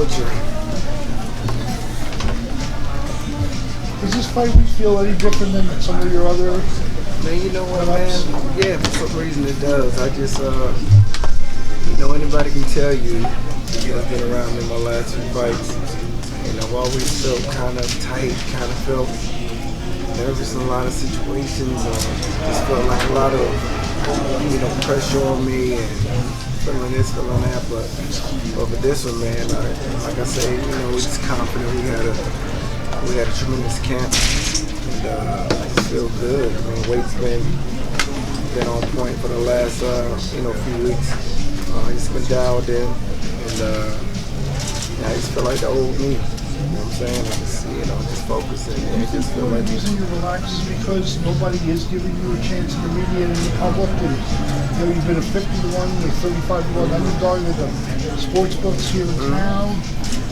butcher. Does this fight feel any different than some of your other? Man, you know what, man? Yeah, for some reason it does. I just, you know, anybody can tell you, I've been around in my last few fights, and I've always felt kind of tight, kind of felt nervous in a lot of situations, just felt like a lot of, you know, pressure on me, and feeling this, feeling that, but for this one, man, like I say, you know, we're just confident. We had a tremendous camp, and I just feel good. I mean, weight's been on point for the last, you know, few weeks. It's been dialed in, and I just feel like the old me. You know what I'm saying? I just, you know, just focusing and just feel like. The reason you're relaxed is because nobody is giving you a chance in the media and the public. You know, you've been a 50-1, you're 35-1 underdog with the sports books here in town.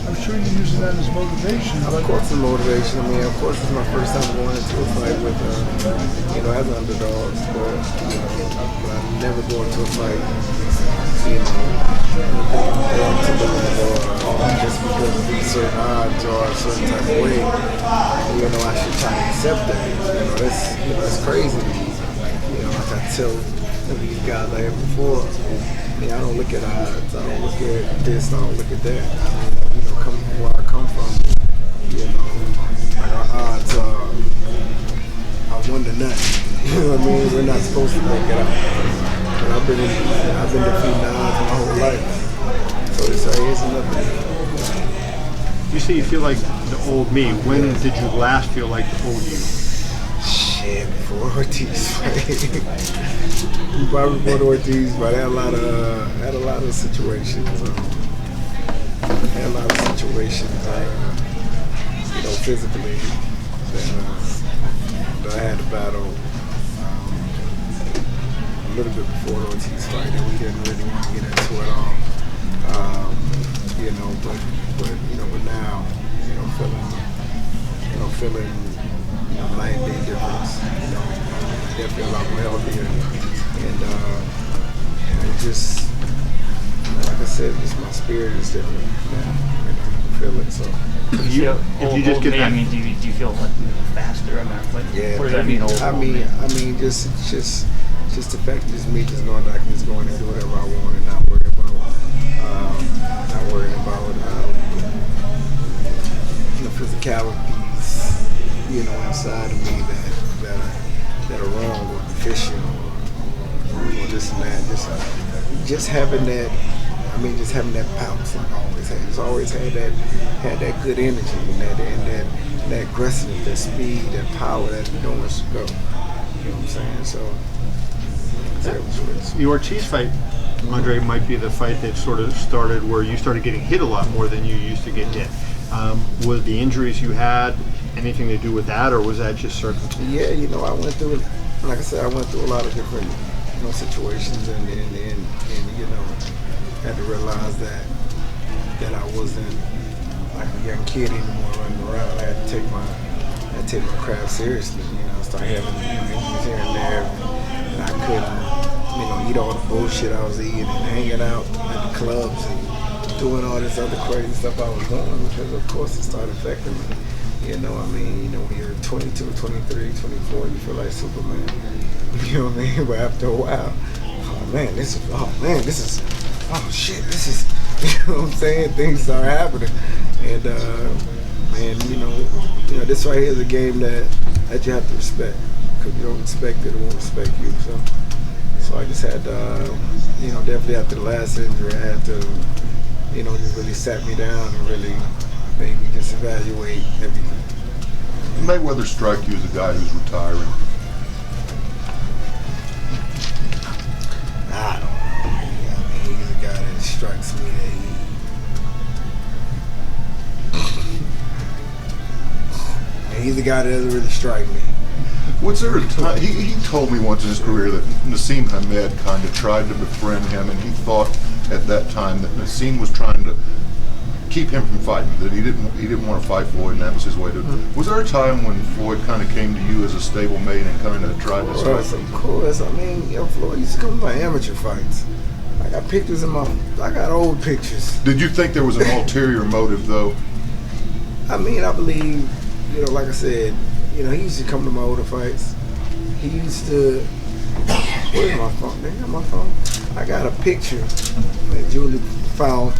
I'm sure you're using that as motivation. Of course it's motivation. I mean, of course it's my first time going into a fight with, you know, as underdogs. But, you know, I never go into a fight, you know, going to lose or just because of these certain odds or a certain type of way. You know, I should try to accept that. You know, it's crazy to me. You know, like I tell these guys I had before, I mean, I don't look at odds. I don't look at this. I don't look at that. You know, coming from where I come from, you know, like our odds are 1 to nothing. You know what I mean? We're not supposed to make it out. But I've been defeating the odds my whole life. So this right here is nothing. You say you feel like the old me. When did you last feel like the old you? Shit, before Ortiz fight. Probably before Ortiz, but I had a lot of situations. You know, physically that I had to battle a little bit before the Ortiz fight, and we didn't really want to get into it all. You know, but now, you know, feeling night and day difference. You know, definitely a lot more healthier, and it just. Like I said, just my spirit is different now. You know, I feel it. So, if you just get that, I mean, do you feel like faster? I mean, like, yeah. What does that mean? I mean, just the fact that it's me just knowing that I can just go in and do whatever I want and not worry about you know, physicalities, you know, inside of me that are wrong or deficient or this and that. Just having that. I mean, just having that bounce like I always had. Just always had that good energy and that aggressiveness, that speed, that power that you don't want to go. You know what I'm saying? So, the Ortiz fight, Andre, might be the fight that sort of started where you started getting hit a lot more than you used to get hit. Was the injuries you had anything to do with that, or was that just circumstance? Yeah, you know, I went through, like I said, a lot of different, you know, situations, and you know, had to realize that I wasn't like a young kid anymore running around. I had to take my craft seriously. You know, I started having, you know, injuries here and there, and I couldn't, you know, eat all the bullshit I was eating and hanging out at the clubs and doing all this other crazy stuff I was doing, because of course it started affecting me. You know what I mean? You know, when you're 22, 23, 24, you feel like Superman. You know what I mean? But after a while, oh shit, this is, you know what I'm saying? Things start happening. And you know, this right here is a game that you have to respect. Because you don't respect it, it won't respect you. So I just had to, you know, definitely after the last injury, I had to, you know, just really sat me down and really made me just evaluate everything. Mayweather strike you as a guy who's retiring? I don't know. I mean, he's a guy that strikes me that he's a guy that doesn't really strike me. Was there a time, he told me once in his career that Naseem Hamed kind of tried to befriend him, and he thought at that time that Naseem was trying to keep him from fighting, that he didn't want to fight Floyd, and that was his way to. Was there a time when Floyd kind of came to you as a stablemate and kind of tried to strike him? Of course. I mean, Floyd used to come to my amateur fights. I got pictures in I got old pictures. Did you think there was an ulterior motive, though? I mean, I believe, you know, like I said, you know, he used to come to my older fights. He used to, where's my phone? They got my phone. I got a picture that Julie found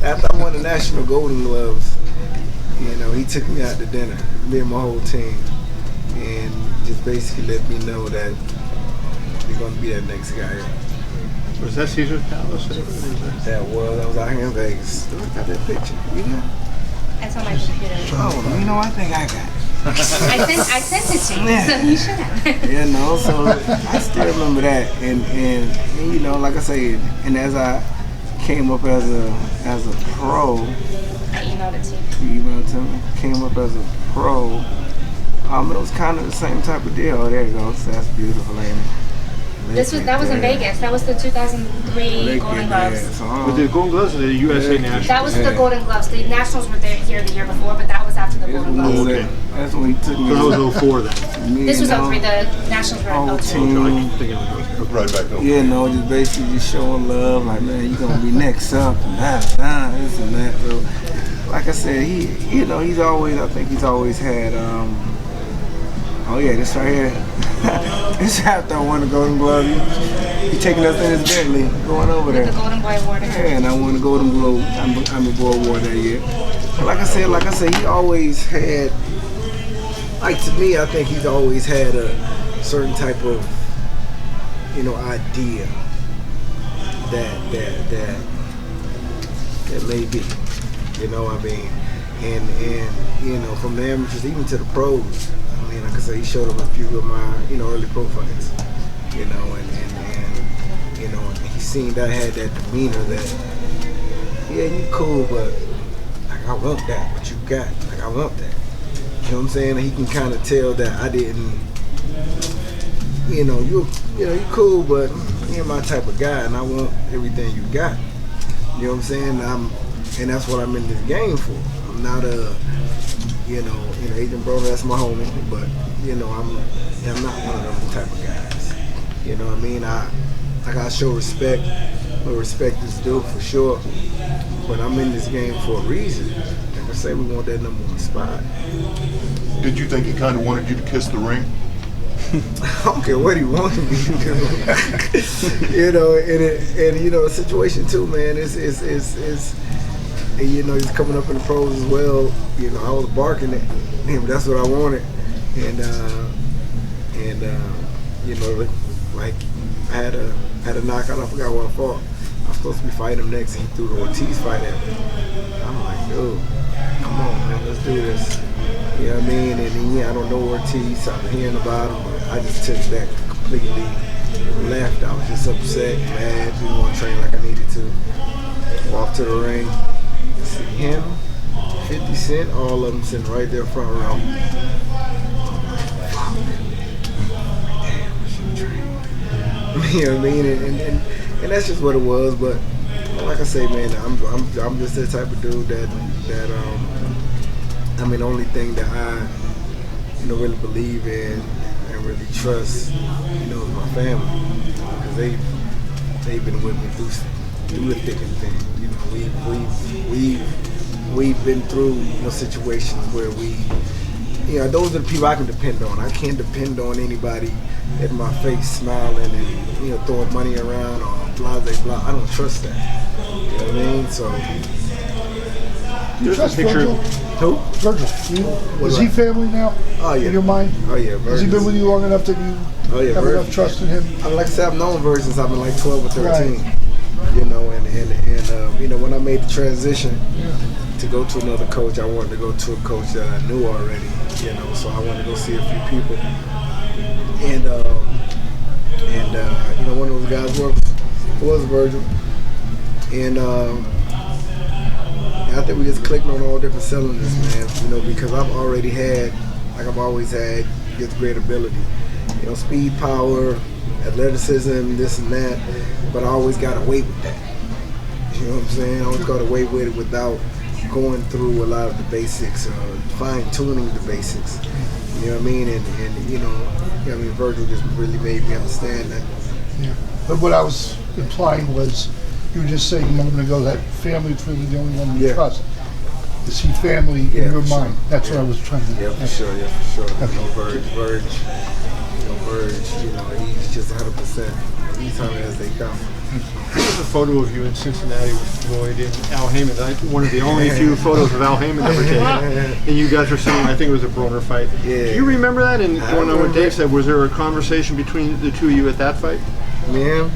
after I won the National Golden Gloves. You know, he took me out to dinner, me and my whole team, and just basically let me know that we're going to be that next guy. Was that Caesar's Palace? That was out here in Vegas. Look at that picture. You got it? It's on my computer. Oh, you know, I think I got it. I sent it to you, so you should have. Yeah, no, so I still remember that, and you know, like I said, and as I came up as a pro, I emailed it to you. you emailed to me, came up as a pro, it was kind of the same type of deal. Oh, there it goes. That's beautiful, ain't it? That was in Vegas. That was the 2003 Golden Gloves. With the Golden Gloves or the USA Nationals? That was the Golden Gloves. The Nationals were there here the year before, but that was after the Golden Gloves. Okay. That's when he took me. So that was 04 then? This was 03. The Nationals were 02. I keep thinking it was Right back over. Yeah, no, just basically just showing love, like, man, you gonna be next up, and this and that. So, like I said, you know, I think he's always had, oh yeah, this right here. This after I won the Golden Glove, he taking us in his Bentley, going over there. The Golden Boy Award. Yeah, and I won the Golden Globe, I'm a Boy Award that year. But like I said, he always had, like, to me, I think he's always had a certain type of, you know, idea that may be, you know what I mean? And you know, from the amateurs even to the pros, I mean, like I said, he showed up a few of my, you know, early pro fights, you know, and you know, and he seen that I had that demeanor that, yeah, you cool, but like, I want that, what you got, like, I want that. You know what I'm saying? And he can kind of tell that I didn't, you know, you cool, but you're my type of guy, and I want everything you got. You know what I'm saying? And that's what I'm in this game for. I'm not you know, Agent Berto, that's my homie, but you know, I'm not one of them type of guys. You know what I mean? I gotta show respect. Where respect is due, for sure. But I'm in this game for a reason. Like I say, we want that #1 spot. Did you think he kind of wanted you to kiss the ring? I don't care what he wanted me to do. You know, and you know, the situation too, man, is you know, he's coming up in the pros as well. You know, I was barking at him. That's what I wanted, and you know, like I had a knockout. I forgot what I fought. I was supposed to be fighting him next, and he threw the Ortiz fight at me. I'm like, dude, come on, man, let's do this. You know what I mean? And then, yeah, I don't know Ortiz. I've been hearing about him, but I just took that completely left. I was just upset, mad, didn't want to train like I needed to. Walk to the ring, see him, 50 Cent, all of them sitting right there front row. I'm like, fuck. Damn, I should train. You know what I mean? And that's just what it was. But like I say, man, I'm just that type of dude that I mean, the only thing that I, you know, really believe in and really trust, you know, is my family, because they've been with me through the thick and thin. You know, we've been through, you know, situations where you know, those are the people I can depend on. I can't depend on anybody in my face smiling and, you know, throwing money around or blah blah blah. I don't trust that. You know what I mean? So. You trust Virgil? Who? Virgil. Is he family now? Oh yeah. In your mind? Oh yeah. Has he been with you long enough that you have enough trust in him? I mean, like I said, I've known Virgil since I've been like 12 or 13. Right. You know, and you know, when I made the transition to go to another coach, I wanted to go to a coach that I knew already. You know, so I wanted to go see a few people. And you know, one of those guys was Virgil. And I think we just clicked on all different cylinders, man. You know, because I've already had, like I've always had, just great ability. You know, speed, power, athleticism, this and that. But I always got away with that. You know what I'm saying? I always got away with it without going through a lot of the basics, fine-tuning the basics. You know what I mean? And you know, I mean, Virgil just really made me understand that. Yeah. But what I was implying was, You were just saying a moment ago that family is really the only one you Yeah. trust. Is he family in Yeah, your for sure. mind? That's what I was trying to Yeah, for sure. Yeah, for sure. Okay. You know, Verge. You know, he's just 100%. He's coming as they come. There's a photo of you in Cincinnati with Floyd and Al Heyman. One of the only few photos of Al Heyman ever taken. And you guys were saying, I think it was a Broner fight. Yeah. Do you remember that? And I going on what remember Dave it. said, was there a conversation between the two of you at that fight? Man,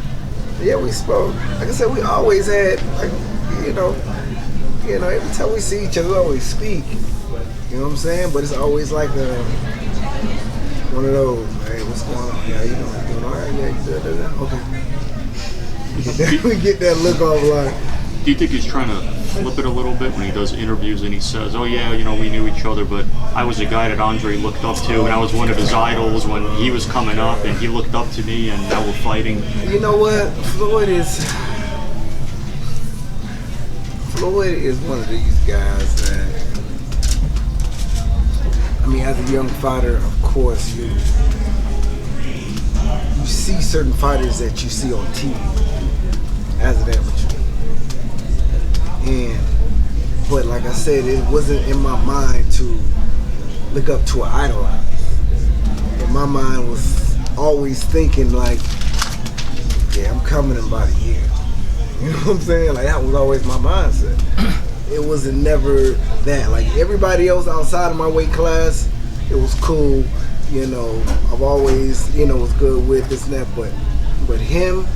yeah, we spoke. Like I said, we always had, like, you know, every time we see each other, we always speak. You know what I'm saying? But it's always like one of those, hey, what's going on? Yeah, you know, doing all right? Yeah, you good? Okay. We get that look off like. Do you think he's trying to flip it a little bit when he does interviews and he says, oh yeah, you know, we knew each other, but I was a guy that Andre looked up to and I was one of his idols when he was coming up and he looked up to me and now we're fighting? You know what? Floyd is one of these guys that, I mean, as a young fighter, of course, you see certain fighters that you see on TV as an amateur. But like I said, it wasn't in my mind to look up to an idolize. In my mind was always thinking like, yeah, I'm coming in about a year. You know what I'm saying? Like that was always my mindset. It wasn't never that. Like everybody else outside of my weight class, it was cool. You know, I've always, was good with this and that. But him,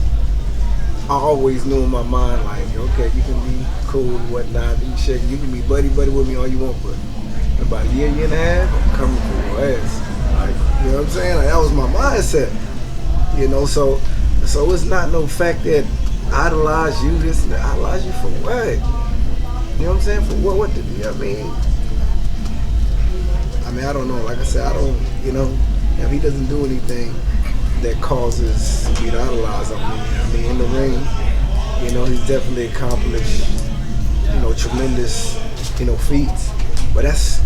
I always knew in my mind, like, okay, you can be cool and whatnot, you can be buddy with me all you want, but in about a year and a half, I'm coming for your ass. Like, you know what I'm saying? Like, that was my mindset. So it's not no fact that I idolize you, this and that. I idolize you for what? You know what I'm saying? For what? What did you? I mean, I don't know. Like I said, I don't. If he doesn't do anything that causes me to idolize on me. I mean, in the ring, he's definitely accomplished, tremendous, feats. But that's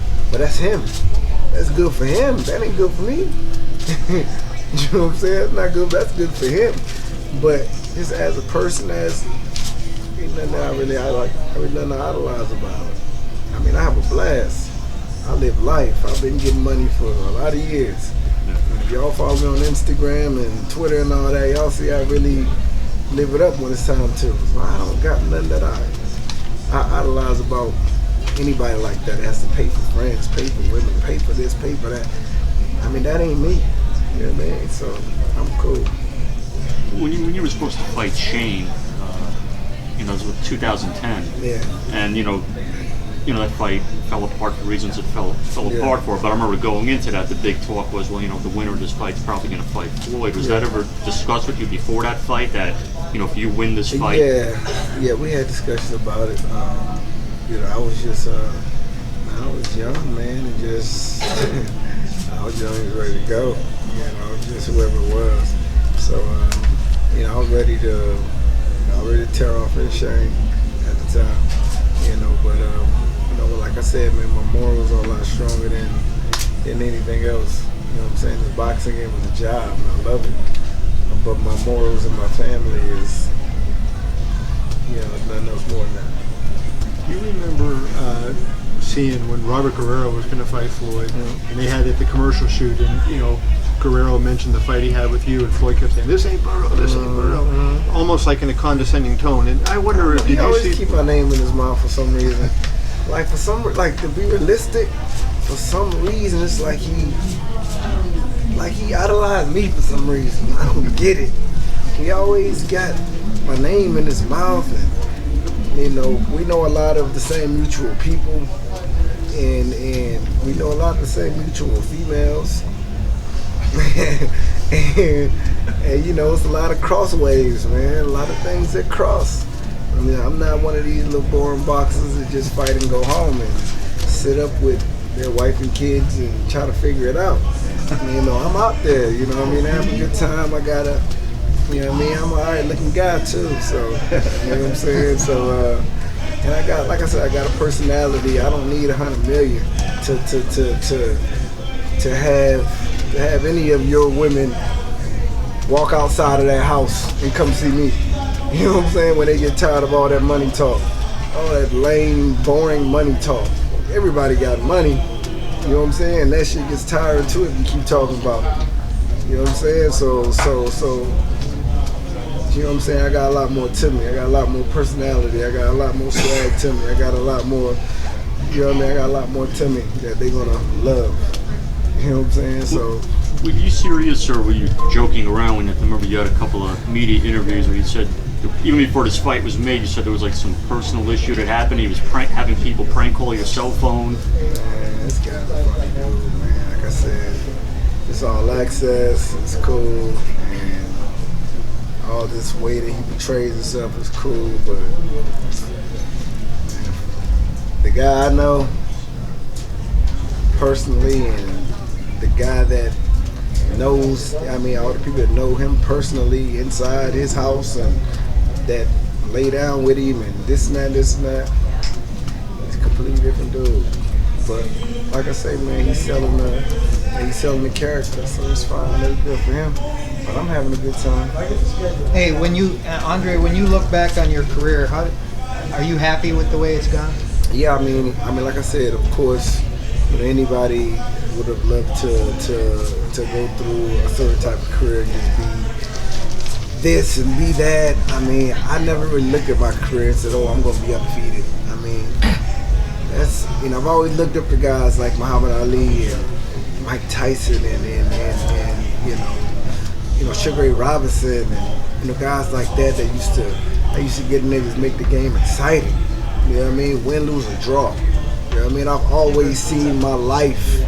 him. That's good for him. That ain't good for me. You know what I'm saying? It's not good. That's good for him. But just as a person, ain't nothing I really nothing to idolize about it. I mean, I have a blast. I live life. I've been getting money for a lot of years. If y'all follow me on Instagram and Twitter and all that, y'all see I really live it up when it's time to. So I don't got nothing that I idolize about anybody like that. It has to pay for friends, pay for women, pay for this, pay for that. I mean, that ain't me. You know what I mean? So I'm cool. When you were supposed to fight Shane, it was with 2010. Yeah. And that fight fell apart for reasons it fell apart for. But I remember going into that, the big talk was, well, the winner of this fight's probably going to fight Floyd. Was that ever discussed with you before that fight? That if you win this fight? Yeah, we had discussions about it. I was just, I was young, man, and just I was young and ready to go. Just whoever it was. So I was ready to tear off his Shane at the time. But like I said, man, my morals are a lot stronger than anything else. You know what I'm saying? The boxing game was a job, and I love it. But my morals and my family is, nothing else more than that. Do you remember seeing when Robert Guerrero was going to fight Floyd, and they had at the commercial shoot, and Guerrero mentioned the fight he had with you, and Floyd kept saying, "This ain't Berto, this ain't Berto," almost like in a condescending tone. And I wonder, did he you always see? keep my name in his mouth for some reason? Like to be realistic, for some reason it's like he idolized me for some reason. I don't get it. He always got my name in his mouth, and we know a lot of the same mutual people, and we know a lot of the same mutual females. and it's a lot of crossways, man. A lot of things that cross. I mean, I'm not one of these little boring boxers that just fight and go home and sit up with their wife and kids and try to figure it out. I'm out there, having a good time. I got a, I'm an alright looking guy too, so, you know what I'm saying? So, and I got, like I said, I got a personality. I don't need 100 million to have any of your women walk outside of that house and come see me. You know what I'm saying? When they get tired of all that money talk, all that lame, boring money talk. Everybody got money. You know what I'm saying? That shit gets tired too if you keep talking about it. You know what I'm saying? So, you know what I'm saying? I got a lot more to me. I got a lot more personality. I got a lot more swag to me. I got a lot more, you know what I mean? I got a lot more to me that they're gonna love. You know what I'm saying? So. Were you serious or were you joking around when I remember you had a couple of media interviews where you said, even before this fight was made, you said there was like some personal issue that happened. He was having people prank call your cell phone. Man, this guy's a funny dude, man. Like I said, it's all access, it's cool, and all this way that he portrays himself is cool, but the guy I know personally and the guy that knows, I mean, all the people that know him personally inside his house and that lay down with him and this and that, he's a completely different dude. But like I say, man, he's selling the character, so it's fine. That's good for him. But I'm having a good time. Hey, when you, Andre, when you look back on your career, are you happy with the way it's gone? Yeah, I mean, like I said, of course, you know, anybody would have loved to go through a certain type of career and just be this and be that. I mean, I never really looked at my career and said, "Oh, I'm going to be undefeated." I mean, that's, you know, I've always looked up to guys like Muhammad Ali and Mike Tyson and you know Sugar Ray Robinson and you know guys like that used to get niggas make the game exciting. You know what I mean? Win, lose, or draw. You know what I mean? I've always seen my life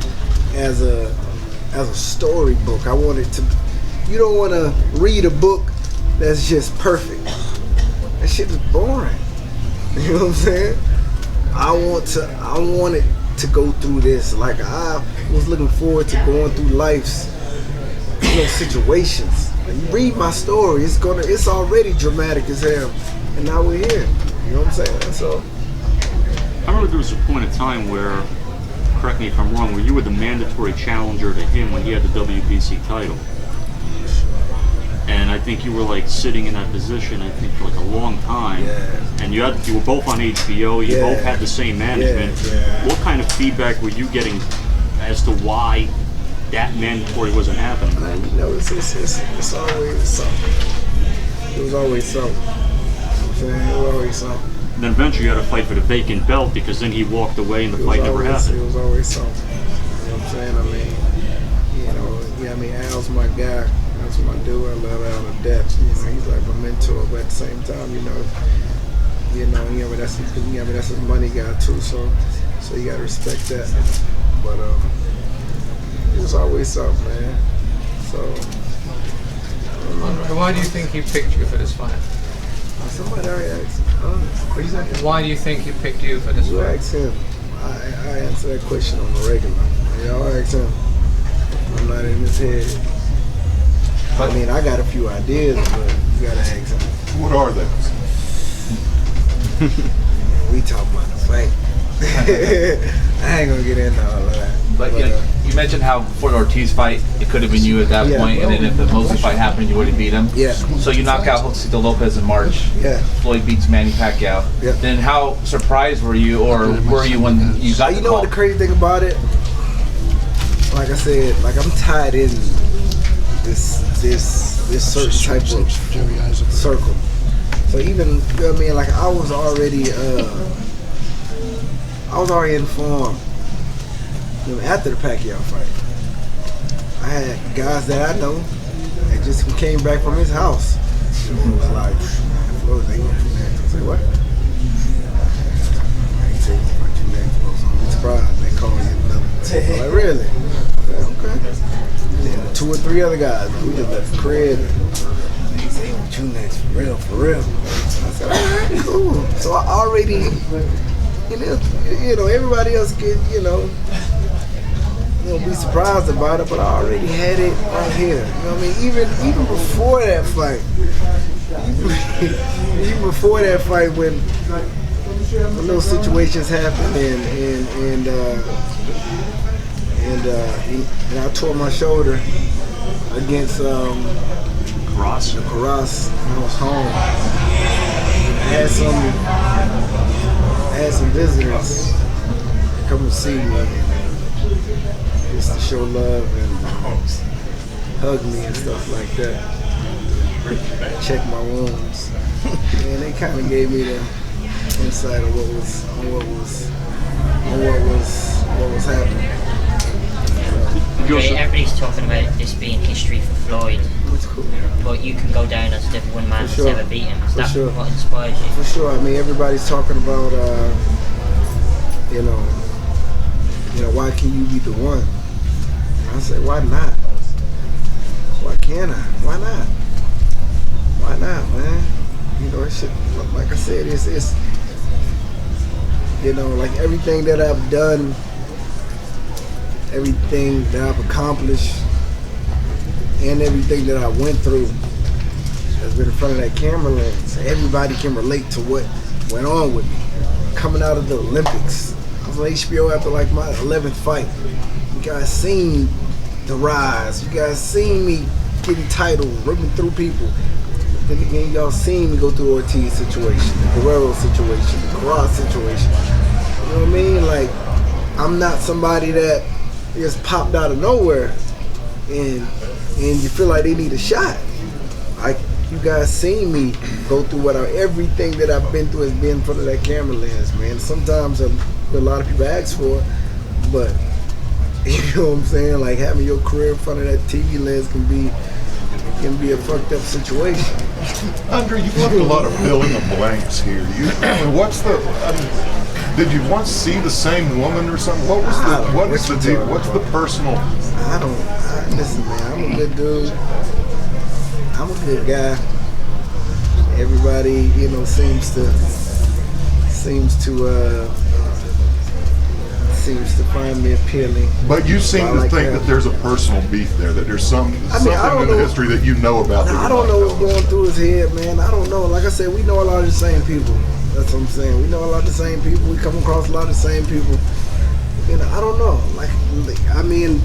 as a storybook. I wanted to. You don't want to read a book that's just perfect. That shit is boring. You know what I'm saying? I wanted to go through this. Like I was looking forward to going through life's situations. You read my story, it's already dramatic as hell, and now we're here. You know what I'm saying? So I remember there was a point in time where, correct me if I'm wrong, where you were the mandatory challenger to him when he had the WBC title. And I think you were like sitting in that position, I think, for like a long time. Yeah. And you were both on HBO, you both had the same management. Yeah. What kind of feedback were you getting as to why that mandatory wasn't happening? You know, it's always something. It was always something. You know what I'm saying? It was always something. And then eventually you had to fight for the vacant belt because then he walked away and the fight never happened. It was always something. You know what I'm saying? I mean, you know, yeah, I mean, Al's my guy. That's my dude. I love Al to death. You know, he's like my mentor, but at the same time, that's his money guy too. So you gotta respect that. But it was always something, man. So. Why do you think he picked you for this fight? Somebody already asked. What you saying? Why do you think he picked you for this You fight? ask him. I answer that question on the regular. Y'all ask him. I'm not in his head. I mean, I got a few ideas, but you gotta ask him. What are they? We talking about the fight. I ain't gonna get into all of that. But you mentioned how before the Ortiz fight, it could have been you at that point, and then if the Mosley fight happened, you would have beat him. Yeah. So you knock out Josecito Lopez in March. Yeah. Floyd beats Manny Pacquiao. Yeah. Then how surprised were you, or were you when you got the know call? What the crazy thing about it? Like I said, like I'm tied in this certain type of circle. So even, you know what I mean, like I was already informed, you know, after the Pacquiao fight. I had guys that I know that just came back from his house. It was like, man, Floyd, they gonna do next. I said, what? He said, what you next, bro? So I'm surprised they call you another. I'm like, really? Okay. Then 2 or 3 other guys, we just left the crib. They say, what you next, for real? I said, all right, cool. So I already, you know, everybody else can, be surprised about it, but I already had it right here. You know what I mean? Even before that fight, when little situations happened and I tore my shoulder against Cross. when I was home. had some visitors come and see me, just to show love and hug me and stuff like that. Check my wounds, and they kind of gave me the insight of what was happening. Okay, everybody's talking about this being history for Floyd. That's cool. But you can go down as the one man that's ever beat him. Is that what inspires you? For sure. I mean, everybody's talking about, you know, why can you be the one? And I say, why not? Why can't I? Why not? Why not, man? You know, it should, like I said, it's you know, like everything that I've done, everything that I've accomplished, and everything that I went through has been in front of that camera lens. Everybody can relate to what went on with me. Coming out of the Olympics, I was on HBO after like my 11th fight. You guys seen the rise. You guys seen me getting titles, ripping through people. Then again, y'all seen me go through the Ortiz situation, the Guerrero situation, the Cross situation. You know what I mean? Like, I'm not somebody that just popped out of nowhere and you feel like they need a shot. Like, you guys seen me go through everything that I've been through has been in front of that camera lens, man. Sometimes a lot of people ask for it, but you know what I'm saying? Like, having your career in front of that TV lens can be a fucked up situation. Andre, you've left a lot of fill in the blanks here. Did you once see the same woman or something? What's the deal? What's the personal? Listen, man, I'm a good dude. I'm a good guy. Everybody, you know, seems to find me appealing. But you seem to think that there's a personal beef there, that there's something in the history that you know about. I don't know what's going through his head, man. I don't know. Like I said, we know a lot of the same people. That's what I'm saying. We know a lot of the same people. We come across a lot of the same people. You know, I don't know. Like I mean,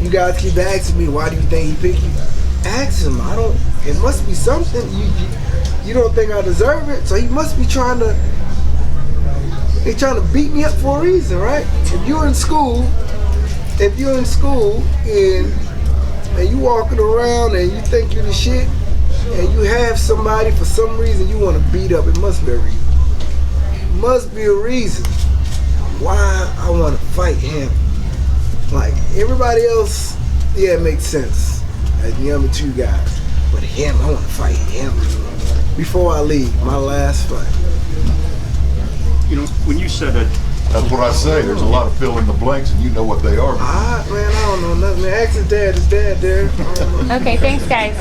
you guys keep asking me, why do you think he picked you? Ask him. It must be something. You don't think I deserve it, so he must be trying to beat me up for a reason, right? If you're in school and you walking around and you think you're the shit and you have somebody for some reason you want to beat up, it must be a reason. It must be a reason why I want to fight him. Like everybody else, yeah, it makes sense. As the other two guys. But him, I want to fight him before I leave my last fight. You know, when you said that, that's what I say. There's a lot of fill in the blanks, and you know what they are. Man, I don't know nothing. Man, ask his dad. His dad there. Okay, thanks, guys.